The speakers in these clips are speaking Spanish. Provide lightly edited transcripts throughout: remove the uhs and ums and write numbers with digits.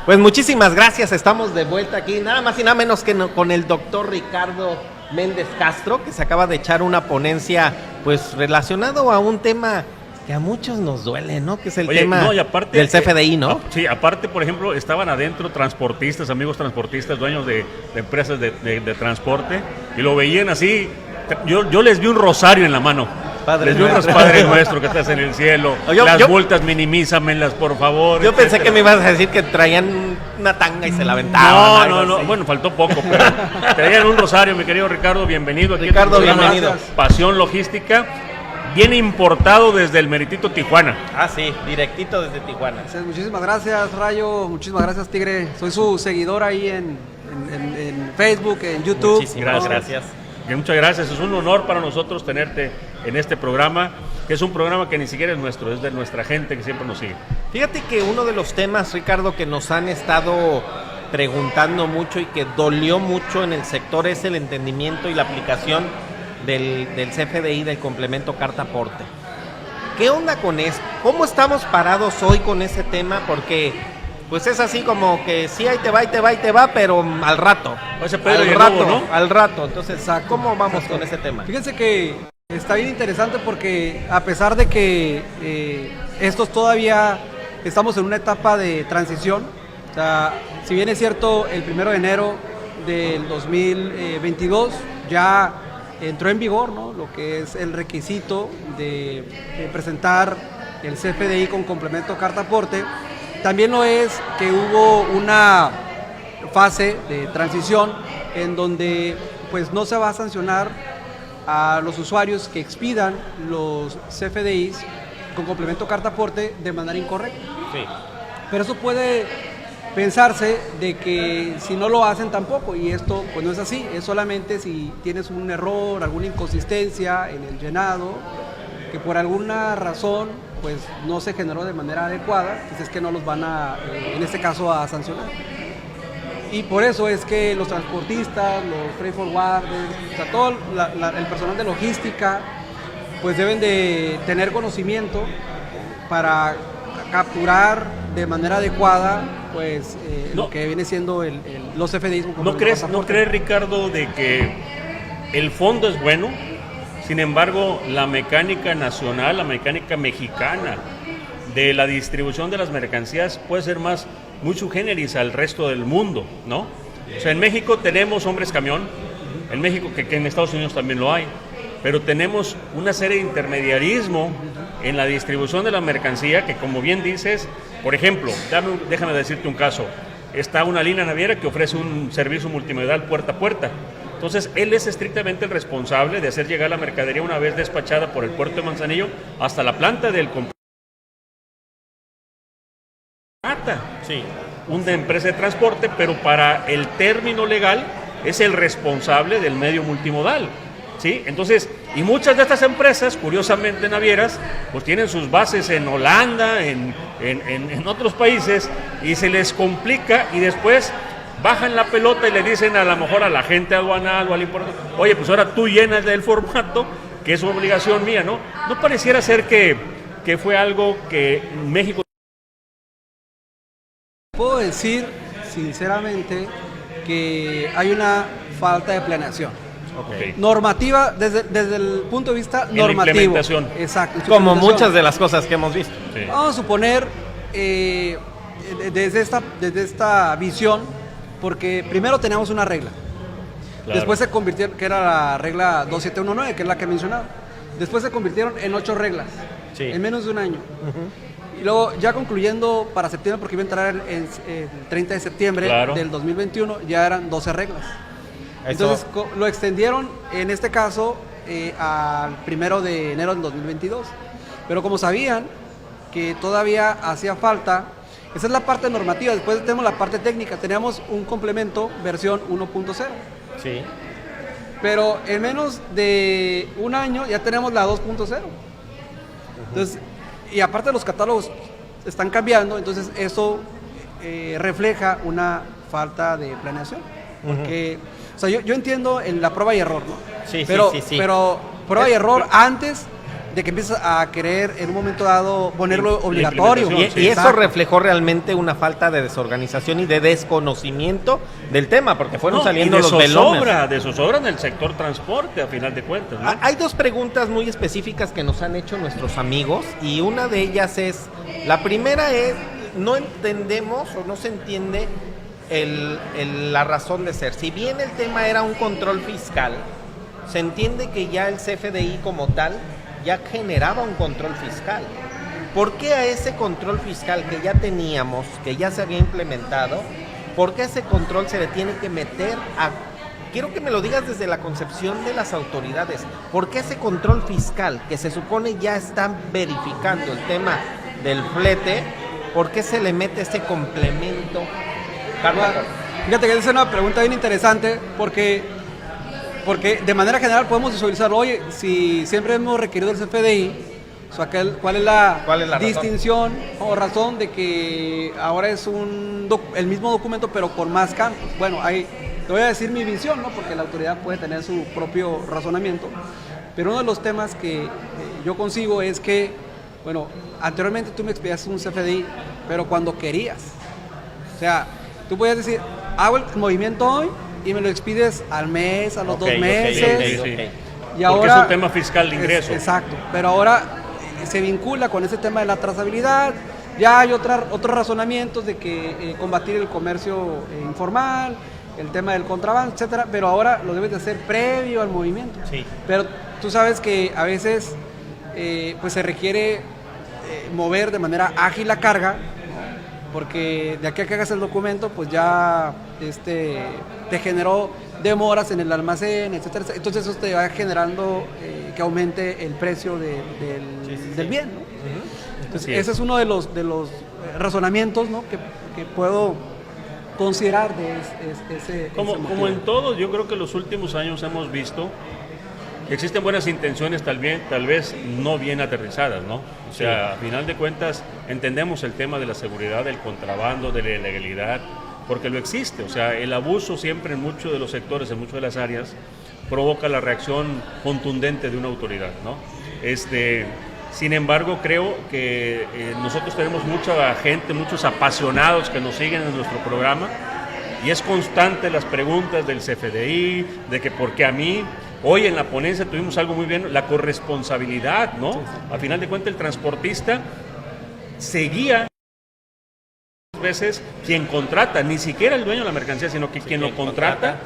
Pues muchísimas gracias, estamos de vuelta aquí, nada más y nada menos que con el doctor Ricardo Méndez Castro, que se acaba de echar una ponencia pues relacionado a un tema que a muchos nos duele, ¿no? Que es el tema no, y aparte, del CFDI, ¿no? Sí, aparte, por ejemplo, estaban adentro transportistas, amigos transportistas, dueños de empresas de transporte, y lo veían así. Yo les vi un rosario en la mano. Padre les vi un Padre nuestro que estás en el cielo. Las vueltas minimízamelas, por favor. Yo pensé que me ibas a decir que traían una tanga y se la aventaban. No. Bueno, faltó poco, pero traían un rosario, mi querido Ricardo. Bienvenido. Aquí Ricardo, bienvenido. Pasión Logística. Viene importado desde el meritito Tijuana. Ah, sí, directito desde Tijuana. Muchísimas gracias, Rayo. Muchísimas gracias, Tigre. Soy su seguidor ahí en Facebook, en YouTube. Muchísimas gracias. Muchas gracias. Es un honor para nosotros tenerte en este programa, que es un programa que ni siquiera es nuestro, es de nuestra gente que siempre nos sigue. Fíjate que uno de los temas, Ricardo, que nos han estado preguntando mucho y que dolió mucho en el sector es el entendimiento y la aplicación del CFDI, del complemento carta aporte. ¿Qué onda con eso? ¿Cómo estamos parados hoy con ese tema? Porque pues es así como que sí, ahí te va, pero al rato. Al rato. Entonces, ¿cómo vamos con ese tema? Fíjense que está bien interesante porque a pesar de que estos todavía estamos en una etapa de transición, o sea, si bien es cierto, el 1 de enero del 2022 ya entró en vigor, ¿no?, lo que es el requisito de presentar el CFDI con complemento carta aporte. También lo es que hubo una fase de transición en donde pues no se va a sancionar a los usuarios que expidan los CFDIs con complemento carta aporte de manera incorrecta. Sí. Pero eso puede pensarse de que si no lo hacen tampoco, y esto pues no es así, es solamente si tienes un error, alguna inconsistencia en el llenado, que por alguna razón pues no se generó de manera adecuada, pues es que no los van a, en este caso, a sancionar. Y por eso es que los transportistas, los freight forwarders, o sea, todo el personal de logística, pues deben de tener conocimiento para capturar de manera adecuada pues lo que viene siendo los CFDIs. ¿No crees, Ricardo, de que el fondo es bueno? Sin embargo, la mecánica nacional, la mecánica mexicana de la distribución de las mercancías puede ser muy subgéneris al resto del mundo, ¿no? O sea, en México tenemos hombres camión, en México, que en Estados Unidos también lo hay, pero tenemos una serie de intermediarismo en la distribución de la mercancía que, como bien dices, por ejemplo, déjame decirte un caso. Está una línea naviera que ofrece un servicio multimodal puerta a puerta. Entonces, él es estrictamente el responsable de hacer llegar la mercadería una vez despachada por el puerto de Manzanillo hasta la planta del Sí. Una empresa de transporte, pero para el término legal es el responsable del medio multimodal, ¿sí? Entonces, y muchas de estas empresas, curiosamente navieras, pues tienen sus bases en Holanda, en otros países, y se les complica y después bajan la pelota y le dicen a lo mejor a la gente aduanal o al importador, oye, pues ahora tú llenas del formato, que es obligación mía, ¿no? No pareciera ser que fue algo que México... Puedo decir sinceramente que hay una falta de planeación. Okay. Normativa, desde el punto de vista normativo. Implementación. Exacto. Como muchas de las cosas que hemos visto. Sí. Vamos a suponer, desde esta visión, porque primero teníamos una regla. Claro. Después se convirtieron, que era la regla 2719, que es la que he mencionado. Después se convirtieron en 8 reglas, sí, en menos de un año. Y luego, ya concluyendo para septiembre, porque iba a entrar en 30 de septiembre, claro, del 2021, ya eran 12 reglas. Entonces lo extendieron, en este caso, al 1 de enero del 2022. Pero como sabían que todavía hacía falta, esa es la parte normativa. Después tenemos la parte técnica. Teníamos un complemento versión 1.0. Sí. Pero en menos de un año ya tenemos la 2.0. Entonces, y aparte los catálogos están cambiando, entonces eso refleja una falta de planeación. Porque, o sea, yo entiendo en la prueba y error, ¿no? Sí, pero, sí. Pero prueba y error antes de que empiezas a querer en un momento dado ponerlo obligatorio. implementación, Y eso Exacto. reflejó realmente una falta de desorganización y de desconocimiento del tema, porque fueron No, saliendo y de los velones. de zozobra en el sector transporte, a final de cuentas, ¿no? Hay dos preguntas muy específicas que nos han hecho nuestros amigos y una de ellas es, la primera es, no entendemos o no se entiende la razón de ser. Si bien el tema era un control fiscal, se entiende que ya el CFDI como tal ya generaba un control fiscal. ¿Por qué a ese control fiscal que ya teníamos, que ya se había implementado, por qué a ese control se le tiene que meter a... Quiero que me lo digas desde la concepción de las autoridades. ¿Por qué ese control fiscal que se supone ya están verificando el tema del flete, por qué se le mete ese complemento? Carlos. Fíjate que esa es una pregunta bien interesante porque de manera general podemos visualizar, oye, si siempre hemos requerido el CFDI, o sea, ¿cuál es la distinción o razón de que ahora es el mismo documento pero con más campos? Bueno, te voy a decir mi visión, ¿no? Porque la autoridad puede tener su propio razonamiento, pero uno de los temas que yo consigo es que, bueno, anteriormente tú me expedías un CFDI, pero cuando querías. O sea, tú podías decir, hago el movimiento hoy y me lo expides al mes, a los 2 meses. Okay. Y ahora, porque es un tema fiscal de ingreso. Exacto, pero ahora se vincula con ese tema de la trazabilidad. Ya hay otros razonamientos de que combatir el comercio informal, el tema del contrabando, etcétera, pero ahora lo debes de hacer previo al movimiento. Sí. Pero tú sabes que a veces pues se requiere mover de manera ágil la carga, porque de aquí a que hagas el documento, pues ya te generó demoras en el almacén, etcétera. Entonces eso te va generando que aumente el precio del bien, ¿no? Entonces ese es uno de los razonamientos, ¿no? que puedo considerar de ese Como en todo, yo creo que los últimos años hemos visto que existen buenas intenciones, tal vez no bien aterrizadas, ¿no? O sea, a final de cuentas, entendemos el tema de la seguridad, del contrabando, de la ilegalidad, porque lo existe. O sea, el abuso siempre en muchos de los sectores, en muchas de las áreas, provoca la reacción contundente de una autoridad, ¿no? Sin embargo, creo que nosotros tenemos mucha gente, muchos apasionados que nos siguen en nuestro programa, y es constante las preguntas del CFDI, de que por qué a mí. Hoy en la ponencia tuvimos algo muy bien, la corresponsabilidad, ¿no? A final de cuentas, el transportista seguía veces quien contrata, ni siquiera el dueño de la mercancía, sino que quien lo contrata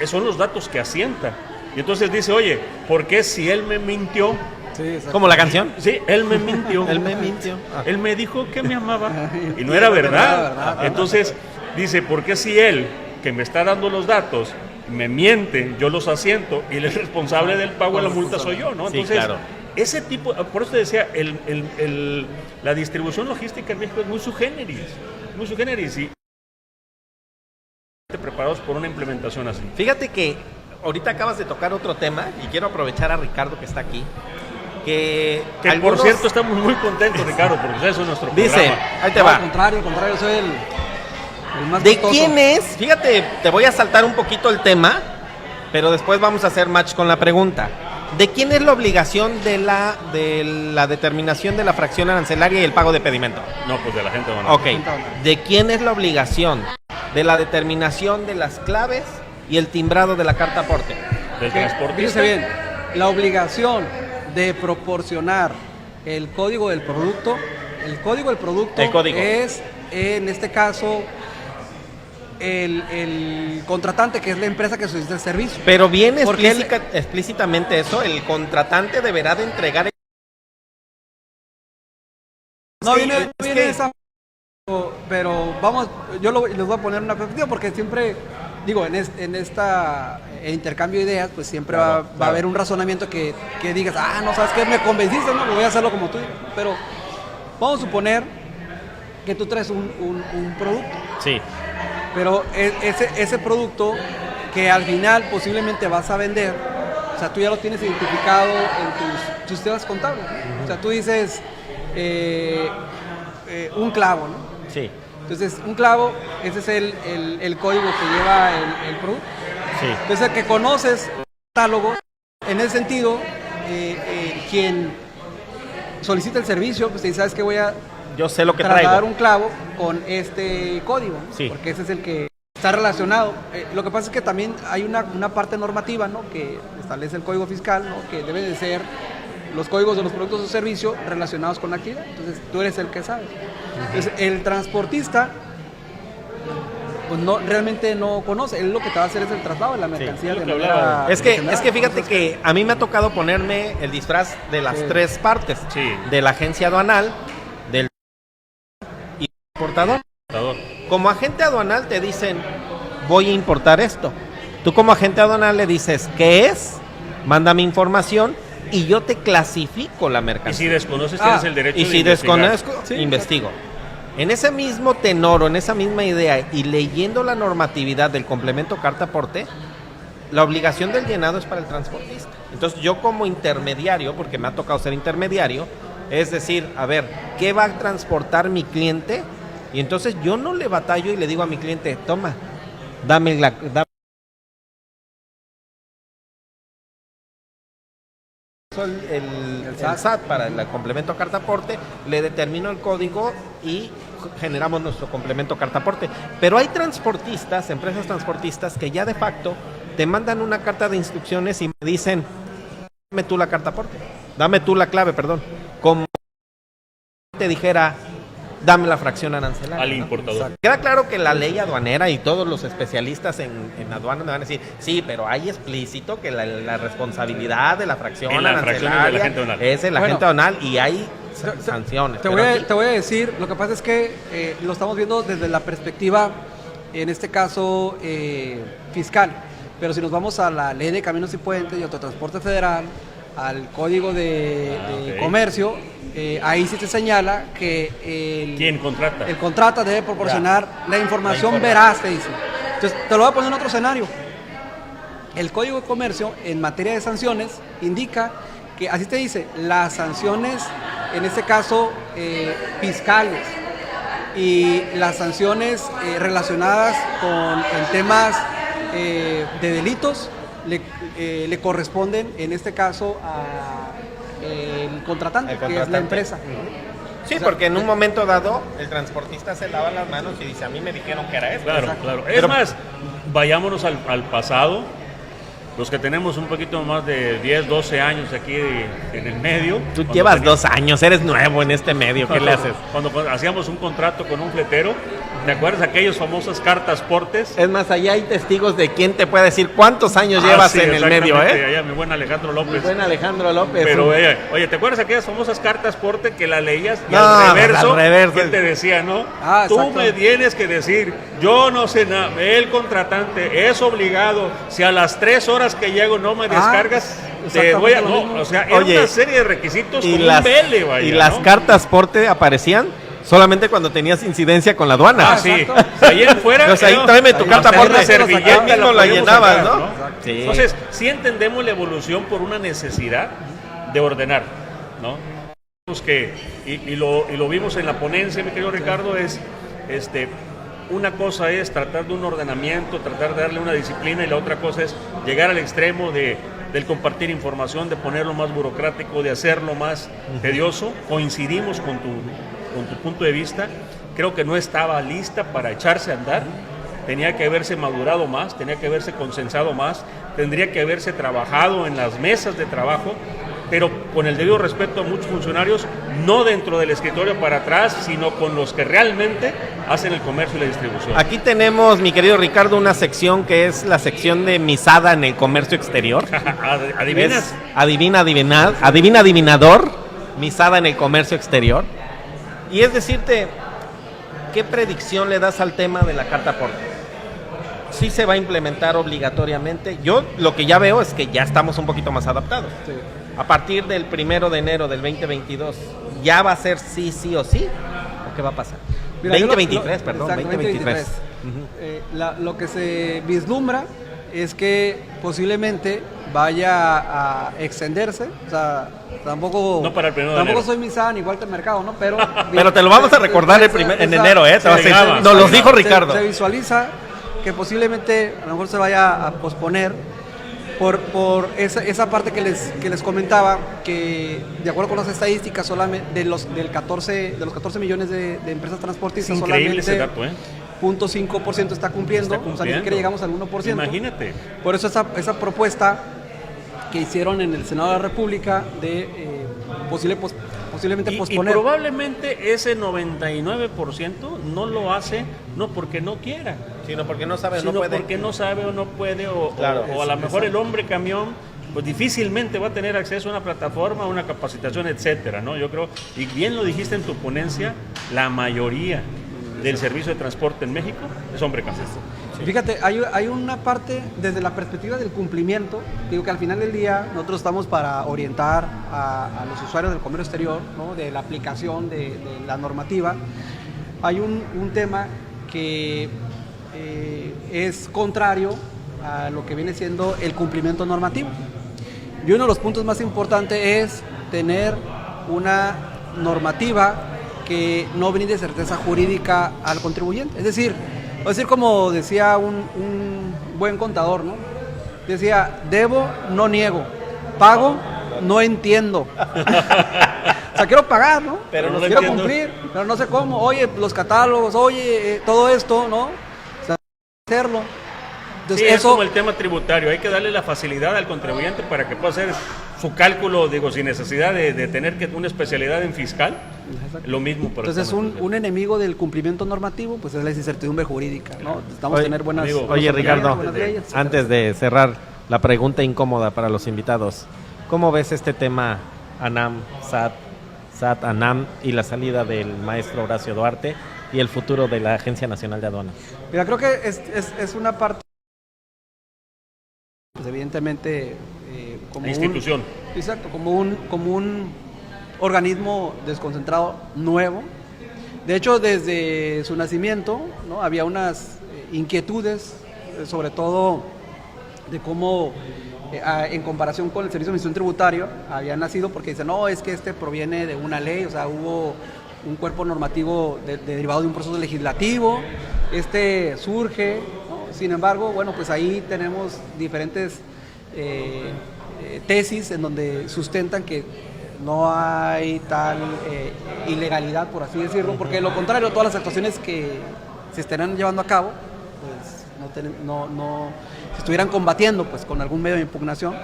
son los datos que asienta. Y entonces dice, oye, ¿por qué si él me mintió? Sí, ¿Como la canción? Sí, él me mintió. Él me mintió. Él me dijo que me amaba y no era verdad. Entonces dice, ¿por qué si él, que me está dando los datos, me miente, yo los asiento y el responsable del pago de la multa soy yo, ¿no? Entonces, sí, claro. Ese tipo, por eso te decía, la distribución logística en México es muy sui generis y preparados por una implementación así. Fíjate que ahorita acabas de tocar otro tema y quiero aprovechar a Ricardo que está aquí. Que por cierto estamos muy contentos, Ricardo, porque eso es nuestro dice, programa. ahí te va. Al contrario, soy el más ¿De gustoso. quién es? Fíjate, te voy a saltar un poquito el tema, pero después vamos a hacer match con la pregunta. ¿De quién es la obligación de la determinación de la fracción arancelaria y el pago de pedimento? No, pues de la gente Ok. ¿De quién es la obligación de la determinación de las claves y el timbrado de la carta aporte? Del transportista. Fíjese bien, la obligación de proporcionar el código del producto, es, en este caso, el contratante, que es la empresa que solicita el servicio. Pero viene Porque explícitamente eso, el contratante deberá de entregar... No Sí, viene, es viene que- esa... Pero vamos, les voy a poner una perspectiva, porque siempre, digo, en esta intercambio de ideas, pues siempre va a haber un razonamiento que digas, no, ¿sabes qué? Me convenciste, no, voy a hacerlo como tú. Pero vamos a suponer que tú traes un producto. Sí. Pero ese producto que al final posiblemente vas a vender, o sea, tú ya lo tienes identificado en tus sistemas contables, ¿no? O sea, tú dices un clavo, ¿no? Sí. Entonces, un clavo, ese es el código que lleva el producto. Sí. Entonces, que conoces el catálogo, en ese sentido, quien solicita el servicio, pues te dice, ¿sabes qué? Voy a Yo sé lo que trasladar traigo. un clavo con este código, ¿no? Sí. Porque ese es el que está relacionado. Lo que pasa es que también hay una parte normativa, ¿no? Que establece el Código Fiscal, ¿no? Que debe de ser los códigos de los productos o servicios relacionados con la actividad. Entonces tú eres el que sabe. Entonces el transportista pues no, realmente no conoce. Él lo que te va a hacer es el traslado de la mercancía lo de que manera hablaba. Es que gestionada. fíjate Entonces, que a mí me ha tocado ponerme el disfraz de las Sí. tres partes. Sí. De la agencia aduanal, del y importador. Como agente aduanal te dicen, voy a importar esto. Tú como agente aduanal le dices, ¿qué es? Mándame información y yo te clasifico la Y si mercancía. desconoces, tienes el derecho Y de si investigar. desconozco, Sí, investigo. En ese mismo tenor o en esa misma idea y leyendo la normatividad del complemento carta-aporte, la obligación del llenado es para el transportista. Entonces yo como intermediario, porque me ha tocado ser intermediario, es decir, a ver, ¿qué va a transportar mi cliente? Y entonces yo no le batallo y le digo a mi cliente, toma, dame el SAT para el complemento carta-aporte, le determino el código y generamos nuestro complemento carta-aporte. Pero hay transportistas, empresas transportistas, que ya de facto te mandan una carta de instrucciones y me dicen, dame tú la carta-aporte, dame tú la clave, perdón. Como te dijera, dame la fracción arancelaria. Al ¿no? importador. Queda claro que la ley aduanera y todos los especialistas en aduana me van a decir, sí, pero hay explícito que la responsabilidad de la fracción En la fracción es del arancelaria agente aduanal. es el Bueno, agente aduanal y hay sanciones. Te pero voy, aquí- te voy a decir, lo que pasa es que lo estamos viendo desde la perspectiva, en este caso, fiscal. Pero si nos vamos a la Ley de Caminos y Puentes y Autotransporte Federal, al Código de ok. Comercio, ahí sí te señala que ¿Quién contrata? el contrata debe proporcionar la información veraz, te dice. Entonces, te lo voy a poner en otro escenario. El Código de Comercio, en materia de sanciones, indica que, así te dice, las sanciones, en este caso, fiscales, y las sanciones relacionadas con en temas de delitos, le corresponden, en este caso, al contratante, El que es contratante. la empresa. Sí, O sea, porque en un momento dado el transportista se lava las manos y dice, a mí me dijeron que era esto. Claro, Exacto. claro. Es Pero- más, vayámonos al pasado. Los que tenemos un poquito más de 10, 12 años aquí en el medio. Tú cuando llevas teníamos- 2 años, eres nuevo en este medio, ¿qué le haces? Cuando hacíamos un contrato con un fletero, ¿te acuerdas aquellos famosas cartas portes? Es más, allá hay testigos de quién te puede decir cuántos años llevas sí, en el medio, exactamente, ¿eh? Allá mi buen Alejandro Mi López. buen Alejandro López. Pero, oye, ¿te acuerdas aquellas famosas cartas porte que la leías y No, al reverso, al reverso. ¿qué te decía, no? Ah, Tú exacto. me tienes que decir, yo no sé nada, el contratante es obligado, si a las 3 horas que llego no me descargas, te exactamente voy a... lo No, mismo. o sea, era Oye, una serie de requisitos y como las, un vele, vaya, y las ¿no? cartas porte aparecían solamente cuando tenías incidencia con la aduana. Ah, sí. Exacto. Ahí en fuera. Entonces ahí ¿no? tráeme tu Ahí carta hasta porte. una servilleta Ahí mismo la podíamos llenabas, sacar, ¿no? Sí. Entonces, sí entendemos la evolución por una necesidad de ordenar, ¿no? Vemos que, y lo vimos en la ponencia, mi querido Ricardo, es una cosa es tratar de un ordenamiento, tratar de darle una disciplina, y la otra cosa es llegar al extremo del compartir información, de ponerlo más burocrático, de hacerlo más tedioso. Coincidimos con tu punto de vista. Creo que no estaba lista para echarse a andar. Tenía que haberse madurado más, tenía que haberse consensado más, tendría que haberse trabajado en las mesas de trabajo, pero con el debido respeto a muchos funcionarios, no dentro del escritorio para atrás, sino con los que realmente hacen el comercio y la distribución. Aquí tenemos, mi querido Ricardo, una sección que es la sección de misada en el comercio exterior. ¿Adivinas? Es adivinador, misada en el comercio exterior. Y es decirte, ¿qué predicción le das al tema de la carta porte? Sí se va a implementar obligatoriamente. Yo lo que ya veo es que ya estamos un poquito más adaptados. Sí. A partir del 1 de enero del 2022, ¿ya va a ser sí o sí? ¿O qué va a pasar? Mira, yo 2023, perdón, exacto, 2023. Lo que se vislumbra es que posiblemente vaya a extenderse, o sea, tampoco, No para el 1 de tampoco enero. soy misada ni Walter Mercado, ¿no? Pero Pero te lo vamos a recordar en enero, ¿eh? Te vas a- llegaba, nos los se dijo se- Ricardo. Se visualiza que posiblemente a lo mejor se vaya a posponer por esa parte que les comentaba, que de acuerdo con las estadísticas, solamente de los 14 millones de empresas transportistas, Es increíble solamente ese dato, ¿eh? 0.5% está cumpliendo, o sea, ni siquiera llegamos al 1%. Imagínate. Por eso esa propuesta que hicieron en el Senado de la República de posiblemente posponer. Y probablemente ese 99% no lo hace, no porque no quiera, Sino porque no sabe, sino no puede. porque no sabe o no puede, o a lo mejor el hombre camión pues difícilmente va a tener acceso a una plataforma, a una capacitación, etcétera, ¿no? Yo creo, y bien lo dijiste en tu ponencia, la mayoría del servicio de transporte en México es hombre camión. Fíjate, hay una parte desde la perspectiva del cumplimiento, digo que al final del día nosotros estamos para orientar a los usuarios del comercio exterior, ¿no? De la aplicación de la normativa. Hay un tema que es contrario a lo que viene siendo el cumplimiento normativo. Y uno de los puntos más importantes es tener una normativa que no brinde certeza jurídica al contribuyente. Es decir, como decía un buen contador, ¿no? Decía, debo, no niego, pago, no entiendo. O sea, quiero pagar, ¿no? Pero no lo quiero entiendo. cumplir, pero no sé cómo. Oye, los catálogos, oye, todo esto, ¿no? O sea, hacerlo. Entonces, Sí, es como el tema tributario, hay que darle la facilidad al contribuyente para que pueda hacer su cálculo, digo, sin necesidad de tener que una especialidad en fiscal. Exacto. Lo mismo por el Entonces, tema un enemigo del cumplimiento normativo, pues es la incertidumbre jurídica, ¿no? Necesitamos tener buenas, amigo, buenas Oye, opiniones, Ricardo, buenas leyes, etcétera. antes de cerrar la pregunta incómoda para los invitados, ¿cómo ves este tema ANAM, SAT, ANAM y la salida del maestro Horacio Duarte y el futuro de la Agencia Nacional de Aduanas? Mira, creo que es una parte, pues evidentemente, como La institución. Exacto, como un organismo desconcentrado nuevo. De hecho, desde su nacimiento, ¿no? Había unas inquietudes, sobre todo de cómo, en comparación con el Servicio de Administración Tributaria, había nacido porque dicen, no, es que este proviene de una ley, o sea, hubo un cuerpo normativo derivado de un proceso legislativo, surge, ¿no? Sin embargo, bueno, pues ahí tenemos diferentes tesis en donde sustentan que no hay tal ilegalidad, por así decirlo, porque de lo contrario, todas las actuaciones que se estarán llevando a cabo, pues no se estuvieran combatiendo pues con algún medio de impugnación.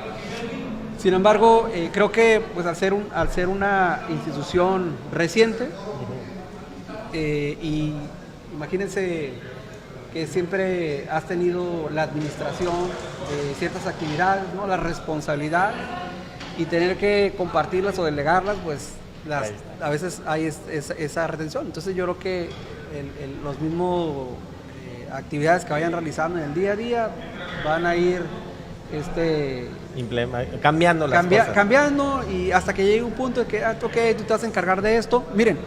Sin embargo, creo que pues al ser una institución reciente, y imagínense que siempre has tenido la administración de ciertas actividades, ¿no? La responsabilidad, y tener que compartirlas o delegarlas, pues a veces hay esa retención. Entonces yo creo que los mismos actividades que vayan realizando en el día a día van a ir Cambiando las cosas. cambiando, y hasta que llegue un punto de que, ok, tú te vas a encargar de esto. Miren,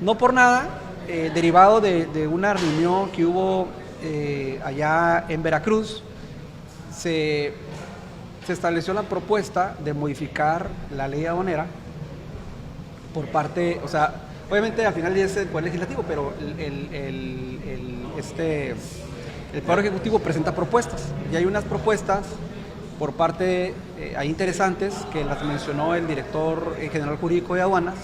no por nada, derivado de una reunión que hubo allá en Veracruz, se estableció la propuesta de modificar la ley aduanera por parte, o sea, obviamente al final es el Poder Legislativo, pero el Poder Ejecutivo presenta propuestas, y hay unas propuestas por parte ahí interesantes que las mencionó el director general jurídico de aduanas,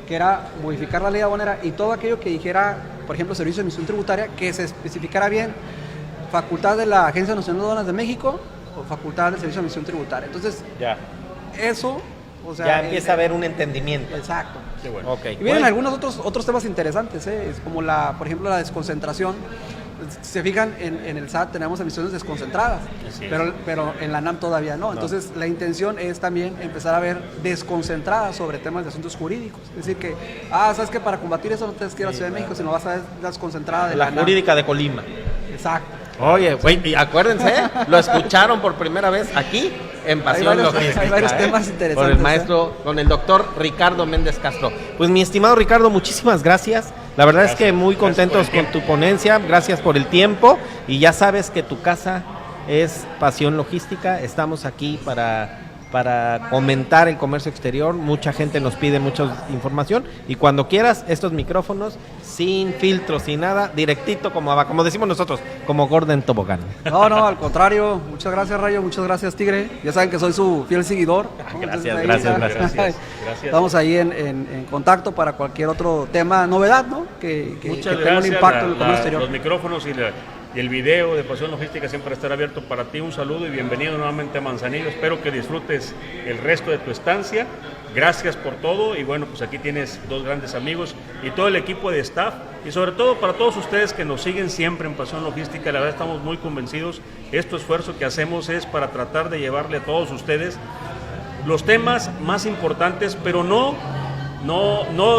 que era modificar la ley aduanera y todo aquello que dijera, por ejemplo, Servicio de Administración Tributaria, que se especificara bien facultad de la Agencia Nacional de Aduanas de México o facultad del Servicio de Administración Tributaria. Entonces, Ya. eso, o sea, Ya empieza a haber un entendimiento. Exacto. Qué bueno. Ok. Y vienen algunos otros temas interesantes, es como por ejemplo, la desconcentración. Si se fijan, en el SAT tenemos emisiones desconcentradas, Así es. pero en la ANAM todavía no. Entonces, la intención es también empezar a ver desconcentradas sobre temas de asuntos jurídicos. Es decir, que, sabes que para combatir eso no tienes que ir a Ciudad de México, sino vas a ver desconcentrada de La ANAM. jurídica de Colima. Exacto. Oye, güey, y acuérdense, lo escucharon por primera vez aquí en Pasión Logística. Hay varios temas interesantes. Por el maestro, con el doctor Ricardo Méndez Castro. Pues mi estimado Ricardo, muchísimas gracias. La verdad es que muy contentos con tu ponencia. Gracias por el tiempo. Y ya sabes que tu casa es Pasión Logística. Estamos aquí para para comentar el comercio exterior. Mucha gente nos pide mucha información y cuando quieras, estos micrófonos sin filtros, sin nada, directito como decimos nosotros, como Gordon Tobogán. No, al contrario, muchas gracias Rayo, muchas gracias Tigre, ya saben que soy su fiel seguidor. Gracias. Estamos ahí en contacto para cualquier otro tema, novedad, ¿no? Que tenga un impacto en el comercio exterior. Los micrófonos y el video de Pasión Logística siempre estará abierto para ti. Un saludo y bienvenido nuevamente a Manzanillo. Espero que disfrutes el resto de tu estancia. Gracias por todo y bueno, pues aquí tienes dos grandes amigos y todo el equipo de staff y sobre todo para todos ustedes que nos siguen siempre en Pasión Logística. La verdad estamos muy convencidos. Este esfuerzo que hacemos es para tratar de llevarle a todos ustedes los temas más importantes, pero no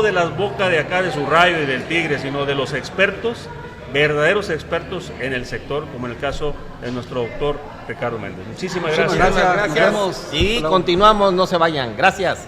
de las bocas de acá de su Rayo y del Tigre, sino de los expertos, verdaderos expertos en el sector, como en el caso de nuestro doctor Ricardo Méndez. Muchísimas gracias. Nos vemos. Y continuamos, no se vayan. Gracias.